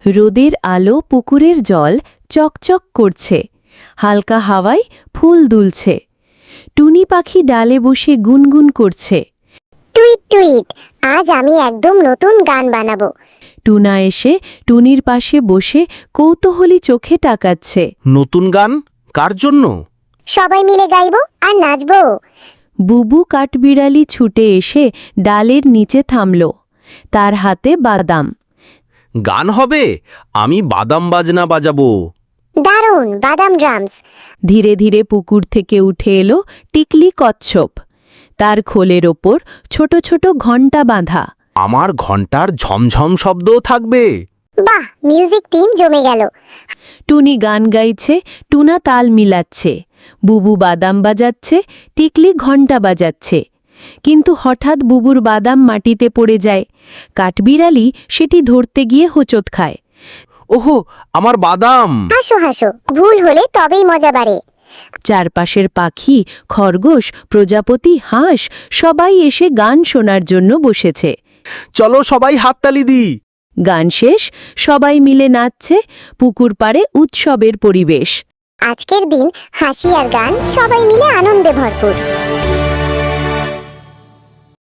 রোদের আলো পুকুরের জল চকচক করছে, হালকা হাওয়ায় ফুল দুলছে। টুনি পাখি ডালে বসে গুনগুন করছে। টুইট টুইট, আজ আমি একদম নতুন গান বানাবো। টুনা এসে টুনির পাশে বসে কৌতূহলী চোখে তাকাচ্ছে। নতুন গান কার জন্য? সবাই মিলে গাইবো আর নাচবো। বুবু কাঠবিড়ালি ছুটে এসে ডালের নিচে থামল, তার হাতে বাদাম। গান হবে, আমি বাদাম বাজনা বাজাবো। দারুণ, বাদাম ড্রামস। ধীরে ধীরে পুকুর থেকে উঠে এলো টিকলি কচ্ছপ, তার খোলের ওপর ছোট ছোট ঘণ্টা বাঁধা। আমার ঘন্টার ঝমঝম শব্দও থাকবে। বাহ, মিউজিক টিম জমে গেল। টুনি গান গাইছে, টুনা তাল মিলাচ্ছে, বুবু বাদাম বাজাচ্ছে, টিকলি ঘণ্টা বাজাচ্ছে। কিন্তু হঠাৎ বুবুর বাদাম মাটিতে পড়ে যায়। কাঠবিড়ালি সেটি ধরতে গিয়ে হোঁচট খায়। ওহো, আমার বাদাম! হাসো হাসো, ভুল হলে তবেই মজা বাড়ে। চারপাশের পাখি, খরগোশ, প্রজাপতি, হাঁস সবাই এসে গান শোনার জন্য বসেছে। চলো সবাই হাততালি দিই। গান শেষ, সবাই মিলে নাচছে, পুকুর পাড়ে উৎসবের পরিবেশ। আজকের দিন হাসি আর গান সবাই মিলে আনন্দে ভরপুর।